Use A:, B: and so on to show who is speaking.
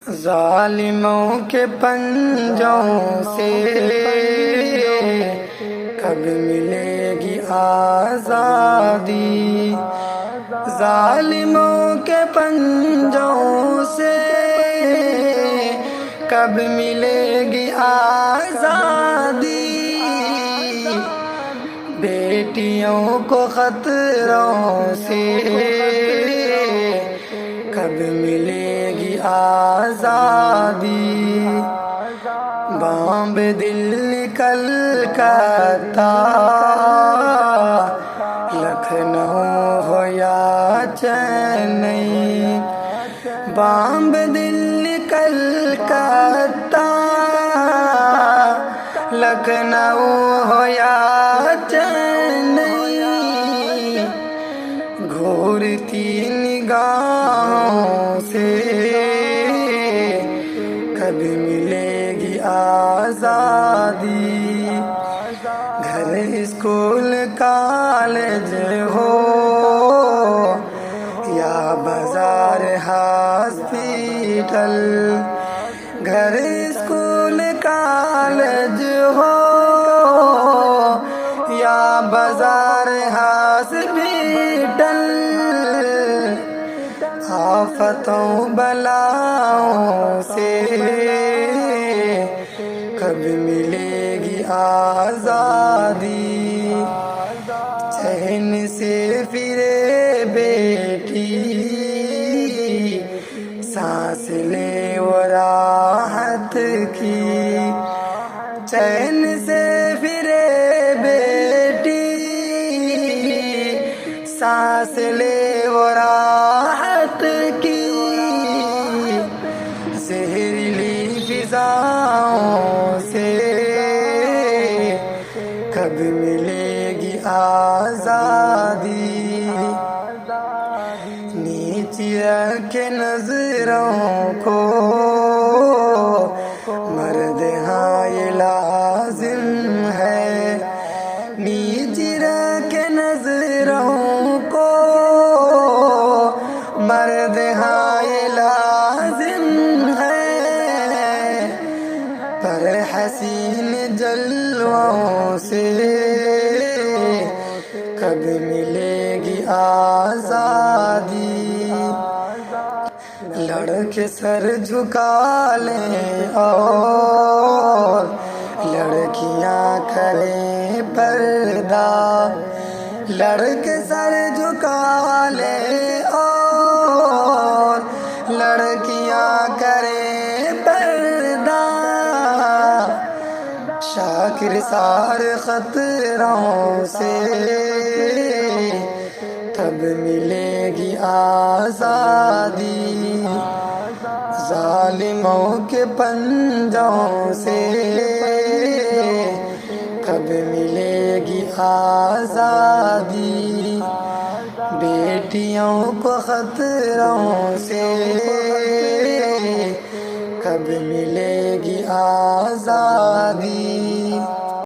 A: ظالموں کے پنجوں سے کب ملے گی آزادی؟ ظالموں کے پنجوں سے کب ملے گی آزادی؟ بیٹیوں کو خطروں سے کب ملے گی آزادی؟ بامب دل نکل کتا لکھنؤ ہو یا چنئی، بامب دل نکل کتا لکھنؤ ہو یا چنئی، گھورتی نگاہوں سے کب ملے گی آزادی؟ گھر اسکول کالج ہو یا بازار ہاسپیٹل، گھر اسکول کالج ہو یا بازار ہاسپیٹل، آفتوں بلاؤں سے کب ملے گی آزادی؟ چین سے پھرے بیٹی سانس لے وہ راحت کی، چین سے پھرے بیٹی سانس لے وہ راحت کی، زہریلی فضاؤں سے کب ملے گی آزادی؟ نیچی رکھے نظروں کو مرد ہاں یہ لازم ہے، نیچی رکھے نظروں کو مرد ہاں یہ لازم ہے، پر حسین جلووں سے کب ملے گی آزادی؟ لڑکے سر جھکا لیں اور لڑکیاں کریں پردہ، لڑکے سر جھکا لیں اور لڑکیاں کریں پردہ، شاکر سار خطروں سے تب ملے گی آزادی؟ ظالموں کے پنجوں سے کب ملے گی آزادی؟ بیٹیوں کو خطروں سے کب ملے گی آزادی؟